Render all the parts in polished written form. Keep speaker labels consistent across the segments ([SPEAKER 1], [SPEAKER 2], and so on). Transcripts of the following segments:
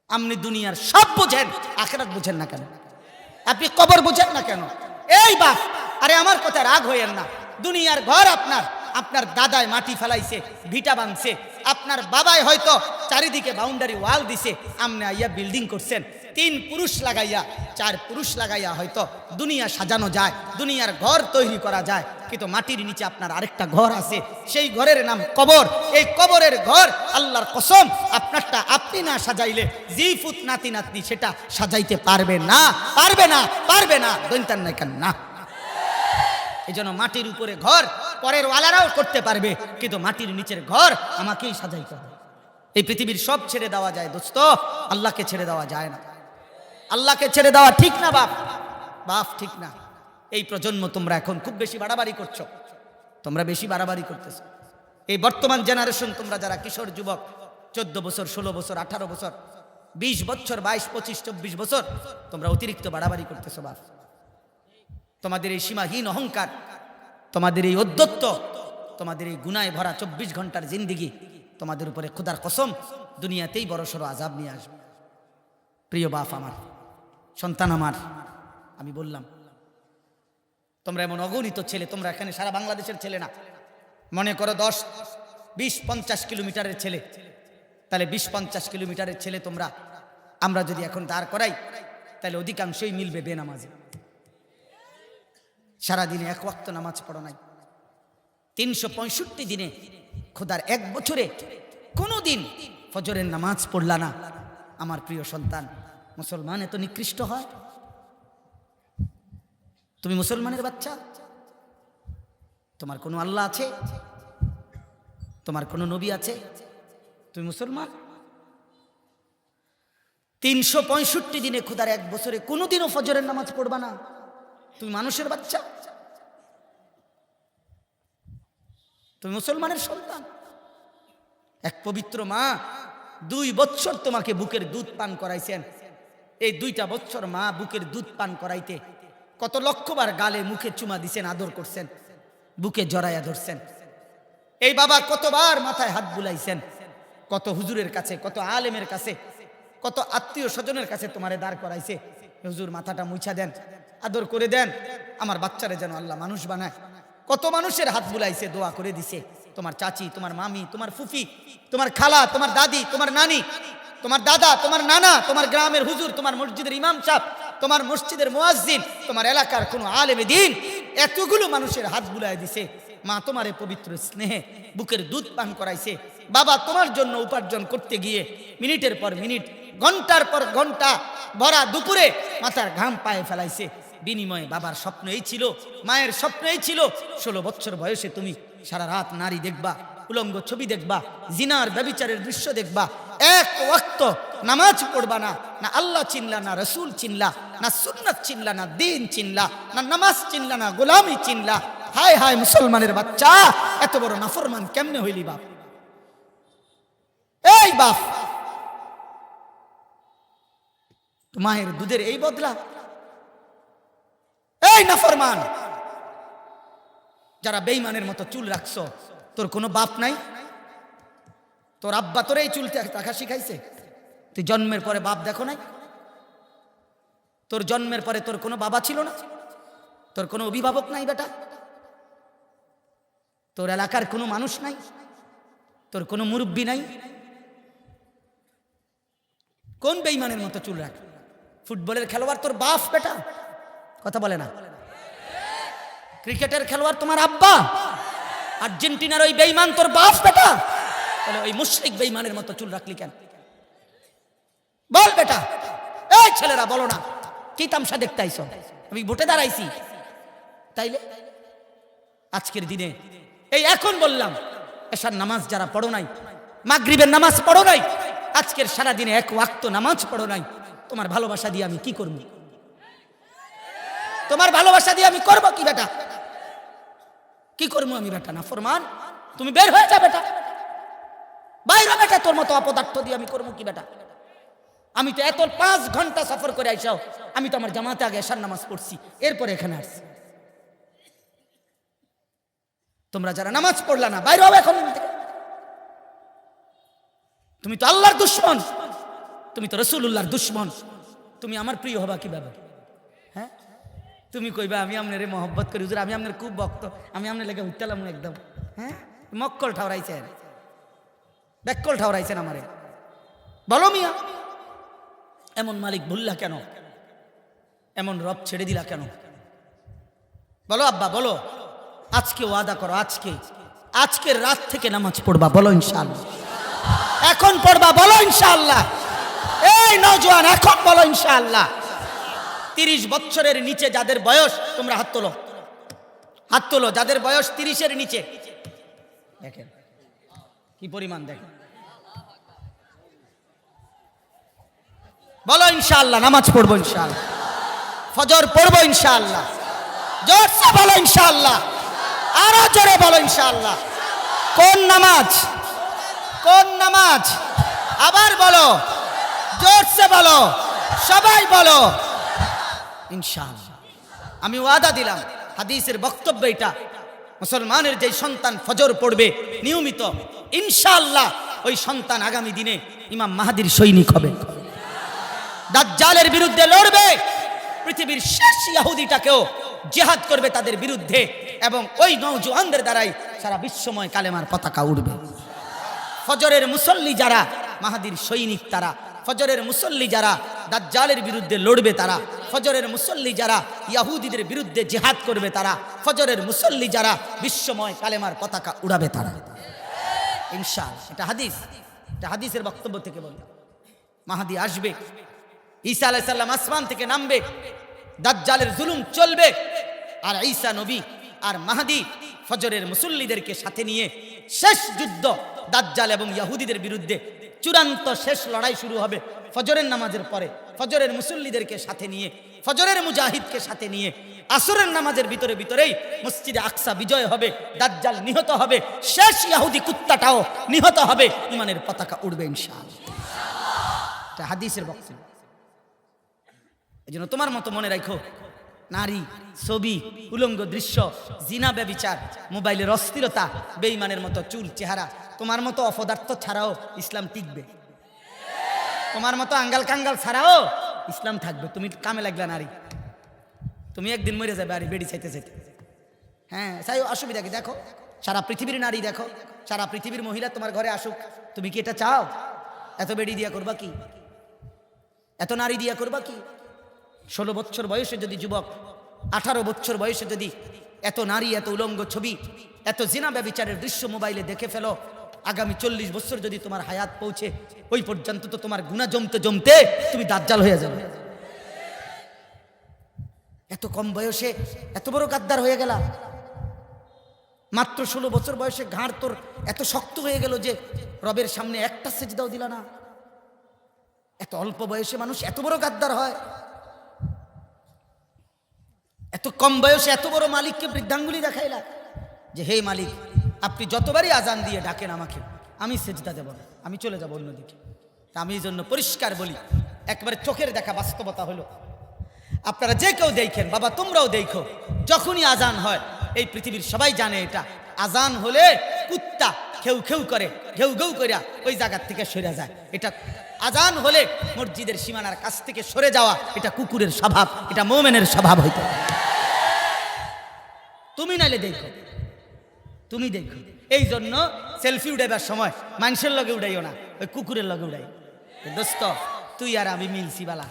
[SPEAKER 1] আপনি দুনিয়ার সব বুঝেন, আখিরাত বুঝেন না কেন? আপনি কবর বুঝেন না কেন? এই বাপ, আরে আমার কথা রাগ হইয়েন না। দুনিয়ার ঘর আপনার, আপনার দাদায় মাটি ফেলাইছে, ভিটা ভাঙছে, আপনার বাবাই হয়তো চারিদিকে বাউন্ডারি ওয়াল দিছে, আমনে আইয়া বিল্ডিং করছেন। 3 পুরুষ লাগাইয়া 4 পুরুষ লাগাইয়া হয়তো দুনিয়া সাজানো যায়, দুনিয়ার ঘর তৈরি করা যায়, কিন্তু মাটির নিচে আপনার আরেকটা ঘর আছে, সেই ঘরের নাম কবর। এই কবরের ঘর আল্লাহর কসম আপনারটা আপনি না সাজাইলে জিফুত নাতি নাতনি সেটা সাজাইতে পারবে না, পারবে না, পারবে না, দৈন্তান নাই কেন না। এই জন্য মাটির উপরে ঘর পরের ওয়ালারাও করতে পারবে, কিন্তু মাটির নিচের ঘর আমাকেই সাজাইতে হবে। এই পৃথিবীর সব ছেড়ে দেওয়া যায় দোস্ত, আল্লাহকে ছেড়ে দেওয়া যায় না। আল্লাহকে ছেড়ে দেওয়া ঠিক না বাপ, বাপ ঠিক না। এই প্রজন্ম তোমরা এখন খুব বেশি বাড়াবাড়ি করছো, তোমরা বেশি বাড়াবাড়ি করতেছো। এই বর্তমান জেনারেশন, তোমরা যারা কিশোর যুবক, 14 বছর, 16 বছর, 18 বছর, 20 বছর, 22, 25, 24 বছর, তোমরা অতিরিক্ত বাড়াবাড়ি করতেছো বাপ। তোমাদের এই সীমাহীন অহংকার, তোমাদের এই অধ্যত্ব, তোমাদের এই গুনায় ভরা 24 ঘন্টার জিন্দিগি, তোমাদের উপরে খোদার কসম দুনিয়াতেই বড়সড় আযাব নিয়ে আসবে। প্রিয় বাপ আমার, সন্তান আমার, আমি বললাম তোমরা এমন অগণিত ছেলে, তোমরা এখানে সারা বাংলাদেশের ছেলে না, মনে করো 10, 20, 50 কিলোমিটারের ছেলে, তাহলে 20-50 কিলোমিটারের ছেলে তোমরা, আমরা যদি এখন দাঁড় করাই তাহলে অধিকাংশই মিলবে বেনামাজে। সারাদিনে 1 ওয়াক্ত নামাজ পড়ো নাই, 365 দিনে, খোদার 1 বছরে কোনো দিন ফজরের নামাজ পড়লা না। আমার প্রিয় সন্তান, মুসলমান এত নিকৃষ্ট হয়? তুমি মুসলমানের বাচ্চা, তোমার কোনো আল্লাহ আছে? তোমার কোনো নবী আছে? তুমি মুসলমান? 365 দিনে, খোদার 1 বছরে কোনোদিনও ফজরের নামাজ পড়বা না? তুমি মানুষের বাচ্চা? তুমি মুসলমানের সন্তান? এক পবিত্র মা 2 বছর তোমাকে বুকের দুধ পান করাইছেন। এই 2টা বছর মা বুকের দুধ পান করাইতে কত লক্ষবার গালে মুখে চুমা দিছেন, আদর করছেন, বুকে জড়াইয়া ধরছেন। এই বাবা কতবার মাথায় হাত বুলাইছেন, কত হুজুরের কাছে, কত আলেমের কাছে, কত আত্মীয় স্বজনের কাছে তোমারে দাঁড় করাইছে, হুজুর মাথাটা মুছা দেন, আদর করে দেন, আমার বাচ্চারে যেন আল্লাহ মানুষ বানায়। কত মানুষের হাত বুলাইছে, দোয়া করে দিছে, তোমার চাচি, তোমার মামি, তোমার ফুফি, তোমার খালা, তোমার দাদি, তোমার নানি, তোমার দাদা, তোমার নানা, তোমার গ্রামের হুজুর, তোমার মসজিদের ইমাম সাহেব, তোমার মসজিদের মুয়াজ্জিন, তোমার এলাকার কোনো আলেমে দ্বীন, এতগুলো মানুষের হাত বুলাই দিছে। মা তোমারে পবিত্র স্নেহে বুকের দুধ পান করাইছে। বাবা তোমার জন্য উপার্জন করতে গিয়ে মিনিটের পর মিনিট, ঘন্টার পর ঘন্টা ভরা দুপুরে মাথার ঘাম পায়ে ফেলাইছে। বিনিময়ে বাবার স্বপ্ন এই ছিল, মায়ের স্বপ্ন এই ছিল, 16 বছর বয়সে তুমি সারা রাত নারী দেখবা, উলঙ্গ ছবি দেখবা, জিনার ব্যভিচারের দৃশ্য দেখবা, 1 ওয়াক্ত নামাজ পড়বা না। না আল্লাহ চিনলা, না রসুল চিনলা, না সুন্নাত চিনলা, না দিন চিনলা, না নামাজ চিনলা, না গোলামি চিনলা। হায় হায় মুসলমানের বাচ্চা, এত বড় নাফরমান কেমনে হইলি বাপ? এই বাপ, মায়ের দুধের এই বদলা? এই নাফরমান, যারা বেঈমানের মতো চুল রাখছো, তোর কোনো বাপ নাই? তোর আব্বা তোর এই চুল রাখা শিখাইছে? তুই জন্মের পরে বাপ দেখো নাই? তোর জন্মের পরে তোর কোনো বাবা ছিল না? তোর কোনো অভিভাবক নাই বেটা? তোর এলাকার কোনো মানুষ নাই? তোর কোনো মুরব্বী নাই? কোন বেঈমানের মতো চুল রাখ? ফুটবলের খেলোয়াড় তোর বাপ বেটা? কথা বলে না। ক্রিকেটের খেলোয়াড় তোমার আব্বা? আর্জেন্টিনার ওই বেঈমান তোর বাপ বেটা? তাহলে ওই মুশরিক বেঈমানের মতো চুল রাখলি কেন? বল বেটা। এই ছেলেরা বলো না, কি তামসা দেখতে আইছো? আমি ভোটে দাঁড়াইছি তাইলে? আজকের দিনে এই এখন বললাম, এশার নামাজ যারা পড়ো নাই, মাগরিবের নামাজ পড়ো নাই, আজকের সারা দিনে 1 ওয়াক্ত নামাজ পড়ো নাই, তোমার ভালোবাসা দিয়ে আমি কি করব? তোমার ভালোবাসা দিয়ে আমি করব কি বেটা? কি করবো আমি বেটা? না ফরমান, তুমি বের হয়ে যা বেটা, বাইরে বেটা, তোর মতো অপদার্থ দিয়ে আমি করবো কি বেটা? আমি তো এত 5 ঘন্টা সফর করে আইসাও, আমি তো আমার জামাতে আগে এশার নামাজ পড়ছি, এরপরে এখানে আসছি। তোমরা যারা নামাজ পড়লা না, বাইরে হবে এখন থেকে। তুমি তো আল্লাহর দুশমন, তুমি তো রাসূলুল্লাহর দুশমন, তুমি আমার প্রিয় হবা কিভাবে? হ্যাঁ, তুমি কইবা আমি আপনারে মহব্বত করি হুজুর, আমি আপনার খুব ভক্ত, আমি আপনার লেগে উঠতালাম একদম। হ্যাঁ, মক্কল ঠাউরাইছেন, ব্যাককল ঠাউরাইছেন আমারে। বলো মিয়া, এমন মালিক ভুললা কেন? এমন রব ছেড়ে দিলা কেন? বলো আব্বা, বলো। আজকে ওয়াদা করো, আজকের রাত থেকে নামাজ পড়বা, বলো ইনশাআল্লাহ। এখন পড়বা, বলো ইনশাআল্লাহ। এই নওজোয়ান, এখন বলো ইনশাআল্লাহ। 30 বছরের নিচে যাদের বয়স, তোমরা হাত তোলো, হাত তোলো। যাদের বয়স 30-এর নিচে, দেখেন কি পরিমাণ, দেখেন। বলো ইনশাআল্লাহ, নামাজ পড়বো ইনশাআল্লাহ, ফজর পড়বো ইনশাআল্লাহ। জোরসে বলো ইনশাআল্লাহ, আরো জোরে বলো ইনশাআল্লাহ। কোন নামাজ? কোন নামাজ? আবার বলো, জোরসে বলো, সবাই বলো ইনশাআল্লাহ। আমি ওয়াদা দিলাম, হাদিসের বক্তব্য এটা, মুসলমানের যে সন্তান ফজর পড়বে নিয়মিত, ইনশাআল্লাহ ওই সন্তান আগামী দিনে ইমাম মাহদির সৈনিক হবে, দাজ্জালের বিরুদ্ধে লড়বে, পৃথিবীর শেষ ইহুদিটাকেও জিহাদ করবে তাদের বিরুদ্ধে, এবং ওই নওজোয়ানদের দ্বারাই সারা বিশ্বময় কালেমার পতাকা উঠবে। ফজরের মুসল্লি যারা মাহদির সৈনিক, তারা ফজরের মুসল্লি যারা দাজ্জালের বিরুদ্ধে লড়বে, তারা ফজরের মুসল্লি যারা ইহুদিদের বিরুদ্ধে জিহাদ করবে, তারা ফজরের মুসল্লি যারা বিশ্বময় কালেমার পতাকা উড়াবে, তারা ইনশাআল্লাহ। এটা হাদিস, এটা হাদিসের বক্তব্য থেকে বললাম। মাহদি আসবে, ঈসা আলাইহিস সালাম আসমান থেকে নামবে, দাজ্জালের জুলুম চলবে, আর ঈসা নবী আর মাহদি ফজরের মুসল্লিদেরকে সাথে নিয়ে শেষ যুদ্ধ দাজ্জাল এবং ইহুদিদের বিরুদ্ধে চূড়ান্ত শেষ লড়াই শুরু হবে ফজরের নামাজের পরে। ফজরের মুসল্লিদেরকে সাথে নিয়ে, ফজরের মুজাহিদকে সাথে নিয়ে আসরের নামাজের ভিতরেই মসজিদে আকসা বিজয় হবে, দাজ্জাল নিহত হবে, শেষ ইহুদি কুত্তাটাও নিহত হবে, ইমানের পতাকা উড়বে ইনশাআল্লাহ। এটা হাদিসের বক্তব্য। এজন্য তোমার মতো মনে রাখো, নারী, ছবি, উলঙ্গ দৃশ্য, জিনা, ব্যভিচার, মোবাইলের অস্থিরতা, বেঈমানের মতো চুল চেহারা, তোমার মতো অপদার্থ ছাড়াও ইসলাম টিকবে, তোমার মতো আঙ্গাল কাঙ্গাল ছাড়াও ইসলাম থাকবে। তুমি কামে লাগলা নারী, তুমি একদিন মরে যাবে আর বেড়ি চাইতে চাইতে। হ্যাঁ, চাই, অসুবিধা কি? দেখো সারা পৃথিবীর নারী, দেখো সারা পৃথিবীর মহিলা তোমার ঘরে আসুক, তুমি কি এটা চাও? এত বেড়ি দিয়া করবা কি? এত নারী দিয়া করবা কি? 16 বছর বয়সে যদি যুবক, 18 বছর বয়সে যদি এত নারী, এত উলঙ্গ ছবি, এত জিনা ব্যভিচারের দৃশ্য মোবাইলে দেখে ফেলো, আগামী 40 বছর যদি তোমার হায়াত পৌঁছে, ওই পর্যন্ত তো তোমার গুনাহ জমতে জমতে তুমি দাজ্জাল হয়ে যাবে। এত কম বয়সে এত বড় গাদ্দার হয়ে গেলা। মাত্র 16 বছর বয়সে ঘাড় তোর এত শক্ত হয়ে গেল যে রবের সামনে একটা সেজদাও দিলা না। এত অল্প বয়সে মানুষ এত বড় গাদ্দার হয়। এত কম বয়সে এত বড় মালিককে বৃদ্ধাঙ্গুলি দেখাইলা যে হে মালিক, আপনি যতবারই আজান দিয়ে ডাকেন আমাকে, আমি সেজদা দেব না, আমি চলে যাব অন্যদিকে। তা আমি এই জন্য পরিষ্কার বলি, একবারে চোখের দেখা বাস্তবতা হলো, আপনারা যে কেউ দেখেন, বাবা তোমরাও দেখো, যখনই আজান হয়, এই পৃথিবীর সবাই জানে এটা, আজান হলে কুত্তা খেউ খেউ করে, ঘেউ ঘেউ করিয়া ওই জায়গার থেকে সরে যায়। এটা আজান হলে মসজিদের সীমানার কাছ থেকে সরে যাওয়া, এটা কুকুরের স্বভাব, এটা মুমিনের স্বভাব হইতো। তুমি নাইলে দেখো, তুমি দেখো। এই জন্য সেলফি উঠাইবার সময় মানুষের লগে উঠাইও না, ওই কুকুরের লগে উঠাই। দোস্ত তুই আর আমি মিলছি বালা,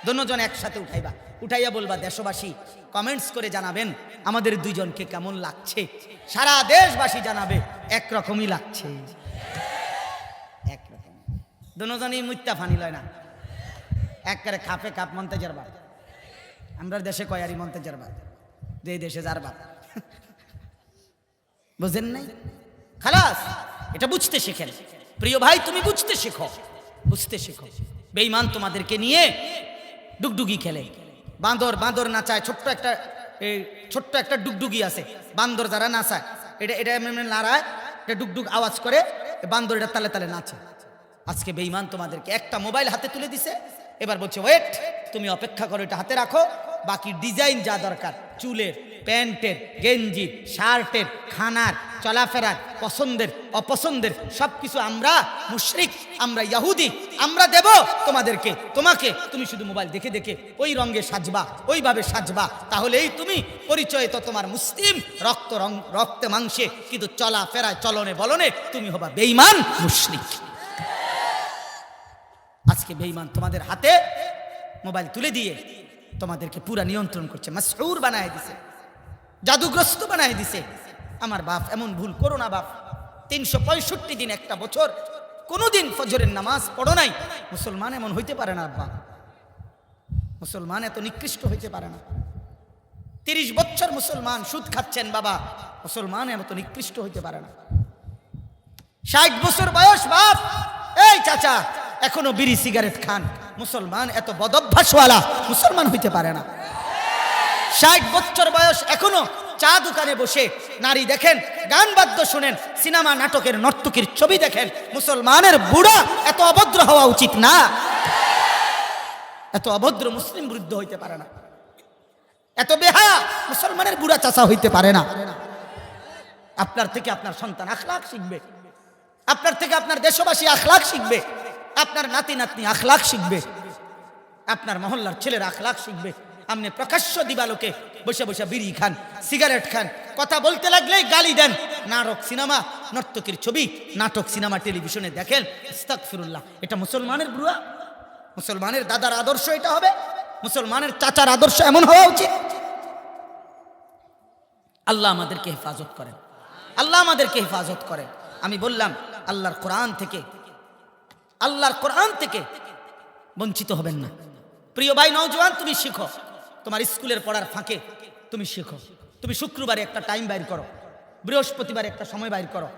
[SPEAKER 1] দুজন একসাথে উঠাইবা, উঠাইয়া বলবা দেশবাসী কমেন্টস করে জানাবেন আমাদের দুইজনকে কেমন লাগছে। সারা দেশবাসী জানাবে একরকমই লাগছে, একরকম। দুজনই মুত্তা ফানি লয় না, একবারে খাপে কাপ মন্তেজের বাপ। আমরা দেশে কয়ারি মন্তেজের বাপ, যে দেশে যার বাপ, বুঝেন নাই? খালাস, এটা বুঝতে শেখেন। প্রিয় ভাই, তুমি বুঝতে শেখো, বুঝতে শেখো। বেঈমান তোমাদেরকে নিয়ে ডুগডুগি খেলে, বাঁদর বাঁদর নাচায়। ছোট্ট একটা ডুগডুগি আছে, বান্দর যারা নাচায়, এটা নাড়ায়, এটা ডুগডুগ আওয়াজ করে, বান্দর এটা তালে তালে নাচে। আজকে বেঈমান তোমাদেরকে একটা মোবাইল হাতে তুলে দিছে, এবার বলছে ওয়েট, তুমি অপেক্ষা করো, এটা হাতে রাখো, বাকি ডিজাইন যা দরকার চুলের, প্যান্টের, গেঞ্জি, শার্টের, খানার, চলাফেরার, পছন্দের অপছন্দের সব কিছু আমরা মুশরিক, আমরা ইহুদি, আমরা দেব তোমাদেরকে, তোমাকে। তুমি শুধু মোবাইল দেখে দেখে ওই রঙে সাজবা, ওইভাবে সাজবা, তাহলেই তুমি পরিচয় তো তোমার মুসলিম, রক্তে মাংসে, কিন্তু চলাফেরায় চলনে বলনে তুমি হবা বেঈমান মুশরিক। আজকে বেঈমান তোমাদের হাতে মোবাইল তুলে দিয়ে তোমাদেরকে পুরা নিয়ন্ত্রণ করছে, মাসউর বানায় দিছে, জাদুগ্রস্ত বানায় দিছে। আমার বাপ, এমন ভুল করো না বাপ। 365 দিন, একটা বছর কোনোদিন ফজরের নামাজ পড়ো নাই, মুসলমান এমন হইতে পারে না আব্বা। মুসলমান এত নিকৃষ্ট হইতে পারে না। 30 বছর মুসলমান সুদ খাচ্ছেন বাবা, মুসলমান এত নিকৃষ্ট হইতে পারে না। 60 বছর বয়স বাপ, এই চাচা এখনো বিড়ি সিগারেট খান, মুসলমান এত বদভ্যাসওয়ালা মুসলমান হইতে পারে না। 60 বছর বয়স এখনো চা দোকানে বসে নারী দেখেন, গান বাদ্য শুনেন, সিনেমা নাটকের নর্তকীর ছবি দেখেন, মুসলমানের বুড়া এত অভদ্র হওয়া উচিত না। এত অভদ্র মুসলিম বৃদ্ধ হইতে পারে না, এত বেহায়া মুসলমানের বুড়া চাচা হইতে পারে না। আপনার থেকে আপনার সন্তান আখলাক শিখবে, আপনার থেকে আপনার দেশবাসী আখলাক শিখবে, আপনার নাতি নাতনি আখলাক শিখবে, আপনার মহল্লার ছেলেরা আখলাক শিখবে। আপনি প্রকাশ্য দিবালোকে বসে বসে বিড়ি খান, সিগারেট খান, কথা বলতে লাগলেই গালি দেন, নাটক সিনেমা নর্তকীর ছবি, নাটক সিনেমা টেলিভিশনে দেখেন, আস্তাগফিরুল্লাহ। এটা মুসলমানের বুড়া? মুসলমানের দাদার আদর্শ এটা হবে? মুসলমানের চাচার আদর্শ এমন হওয়া উচিত? আল্লাহ আমাদেরকে হেফাজত করেন, আল্লাহ আমাদেরকে হেফাজত করেন। আমি বললাম আল্লাহর কোরআন থেকে বঞ্চিত হবেন না। প্রিয় ভাই নওজোয়ান, তুমি শিখো, তোমার স্কুলের পড়ার ফাঁকে তুমি শিখো। তুমি শুক্রবারে একটা টাইম বাইর করো, বৃহস্পতিবারে একটা সময় বাইর করো,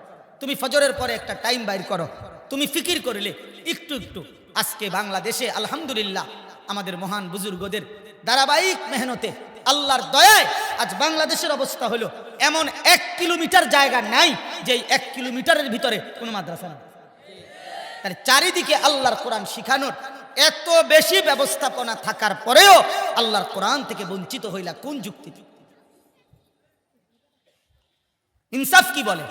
[SPEAKER 1] তুমি ফজরের পরে একটা টাইম বাইর করো। তুমি ফিকির করলে একটু একটু আজকে বাংলাদেশে আলহামদুলিল্লাহ আমাদের মহান বুজুর্গদের ধারাবাহিক মেহনতে, আল্লাহর দয়ায় আজ বাংলাদেশের অবস্থা হলো এমন 1 কিলোমিটার জায়গা নাই যে 1 কিলোমিটারের ভিতরে কোনো মাদ্রাসা নেই। তার চারিদিকে আল্লাহর কোরআন শিখানোর এত বেশি ব্যবস্থাপনা থাকার পরেও আল্লাহর কোরআন থেকে বঞ্চিত হইলা কোন যুক্তিতে? ইনসাফ কি বলে?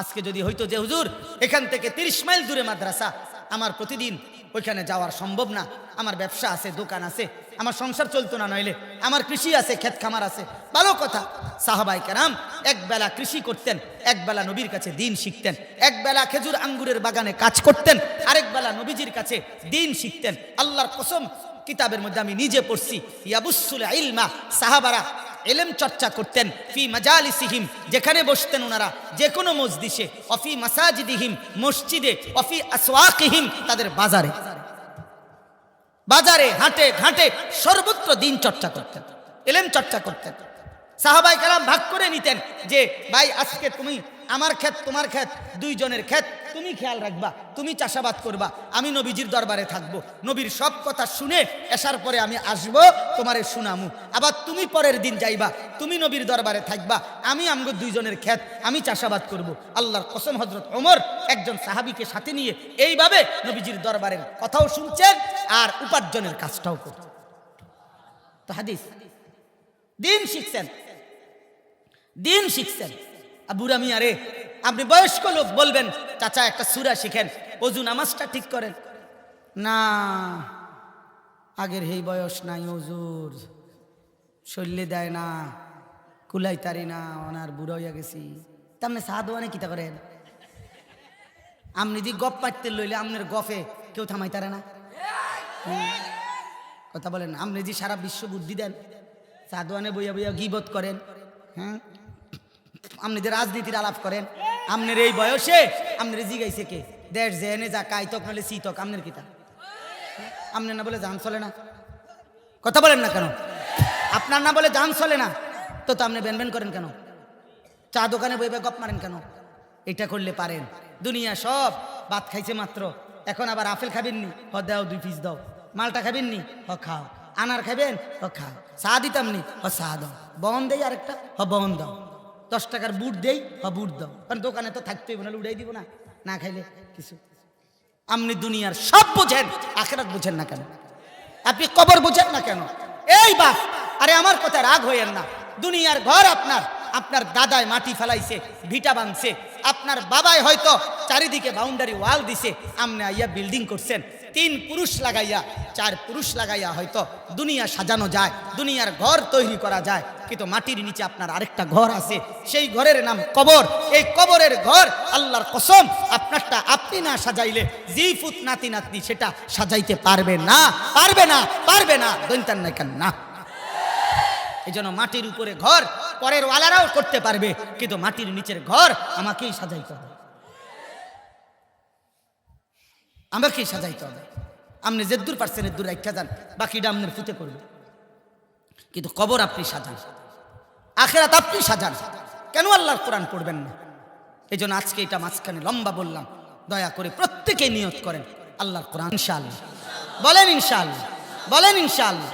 [SPEAKER 1] আজকে যদি হইতো যে হুজুর এখান থেকে 30 মাইল দূরে মাদ্রাসা, আমার প্রতিদিন ওইখানে যাওয়ার সম্ভব না, আমার ব্যবসা আছে, দোকান আছে, আমার সংসার চলতো না, নইলে আমার কৃষি আছে, ক্ষেত খামার আছে, ভালো কথা। সাহাবায়ে কেরাম এক বেলা কৃষি করতেন, এক বেলা নবীর কাছে দ্বীন শিখতেন, এক বেলা খেজুর আঙ্গুরের বাগানে কাজ করতেন, আরেক বেলা নবীজির কাছে দ্বীন শিখতেন। আল্লাহর কসম, কিতাবের মধ্যে আমি নিজে পড়ছি, ইয়াবুসুল ইলমা, সাহাবারা ইলম চর্চা করতেন ফি মাজালিসিহিম, যেখানে বসতেন ওনারা, যে কোনো মজলিসে, অফি মাসাজিদিহিম, মসজিদে, অফি আসওয়াকিহিম, তাদের বাজারে বাজারে, হাটে ঘাটে, সর্বত্র দ্বীন চর্চা করতেন, ইলম চর্চা করতেন। সাহাবায়ে কেরাম ভাগ করে নিতেন যে ভাই আজকে তুমি আমার ক্ষেত, তোমার ক্ষেত, দুইজনের ক্ষেত, তুমি খেয়াল রাখবা, তুমি চাষাবাদ করবা, আমি নবীজির দরবারে থাকবো, নবীর সব কথা শুনে আসার পরে আমি আসবো, তোমারে শুনামু, আবার তুমি পরের দিন যাইবা, তুমি নবীর দরবারে থাকবা, আমি আমগো দুইজনের ক্ষেত, আমি চাষাবাদ করব। আল্লাহর কসম, হযরত ওমর একজন সাহাবীকে সাথে নিয়ে এইভাবে নবীজির দরবারের কথাও শুনছেন আর উপার্জনের কাজটাও করছেন। তো হাদিস, দ্বীন শিখছেন, দ্বীন শিখছেন। বুড়া মিয়া রে, আপনি বয়স্ক লোক, বলবেন চাচা একটা সূরা শিখেন, ওযু নামাজটা ঠিক করেন না, আগের এই বয়স নাই, ওজুর শরীরে দেয় না, কুলাই তারি না, ওনার বুড়া হইয়া গেছি। তামনে সাহাদওয়ানে কিতা করেন? আপনি যদি গপ পাইতে লইলে আপনার গফে কেউ থামাই তারে না, কথা বলেন। আপনি যদি সারা বিশ্ব বুদ্ধি দেন, সাহাদওয়ানে বইয়া বইয়া গীবত করেন, হ্যাঁ, আপনি যে রাজনীতির আলাপ করেন, আপনার এই বয়সে আপনার জিগাইছে কে? দেশ জেনে যা কাইতক নাহলে শীতক, আপনার কিতা? আপনার না বলে জান চলে না, কথা বলেন না কেন? আপনার না বলে জান চলে না, তো আপনি বেনবেন করেন কেন? চা দোকানে বইবে গপ মারেন কেন? এটা করলে পারেন। দুনিয়া সব ভাত খাইছে মাত্র, এখন আবার আপেল খাবেননি, হ দাও 2 পিস দাও, মালটা খাবেননি, হ খাও, আনার খাবেন, হ খাও, চা দিতামনি, হ চা দাও, বন দেই আরেকটা, হ বন দাও, 10 টাকার বুট দেই, হ বুট দাও, কারণ দোকানে তো থাকতেই না, উড়াই দিব না, না খাইলে কিছু। আপনি দুনিয়ার সব বোঝেন, আখিরাত বোঝেন না কেন? আপনি কবর বোঝেন না কেন? এই বাপ, আরে আমার কথা রাগ হইয়েন না, দুনিয়ার ঘর আপনার, আপনার দাদায় মাটি ফেলাইছে, ভিটা বাঁধছে, আপনার বাবাই হয়তো চারিদিকে বাউন্ডারি ওয়াল দিছে, আমনে আইয়া বিল্ডিং করছেন, 3 পুরুষ লাগাইয়া 4 পুরুষ লাগাইয়া হয়তো দুনিয়া সাজানো যায়, দুনিয়ার ঘর তৈরি করা যায়, কিন্তু মাটির নিচে আপনার আরেকটা ঘর আছে, সেই ঘরের নাম কবর। এই কবরের ঘর আল্লাহর কসম আপনারটা আপনি না সাজাইলে জিফুত নাতি নাতনি সেটা সাজাইতে পারবে না, পারবে না, পারবে না, দৈন্তান না কেন না। এই জন্য মাটির উপরে ঘর পরের ওয়ালারাও করতে পারবে, কিন্তু মাটির নিচের ঘর আমাকেই সাজাইতে হবে, আমাকেই সাজাইতে হবে। আপনি যেদূর পারছেন এদূর রাখা যান, বাকিটা আপনার ফুতে করবে, কিন্তু কবর আপনি সাজান, আখেরাত আপনি সাজান, কেন আল্লাহর কোরআন পড়বেন না? এই জন্য আজকে এটা মাঝখানে লম্বা বললাম, দয়া করে প্রত্যেকে নিয়ত করেন আল্লাহর কোরআন ইনশাআল্লাহ, বলেন ইনশাআল্লাহ, বলেন ইনশাআল্লাহ।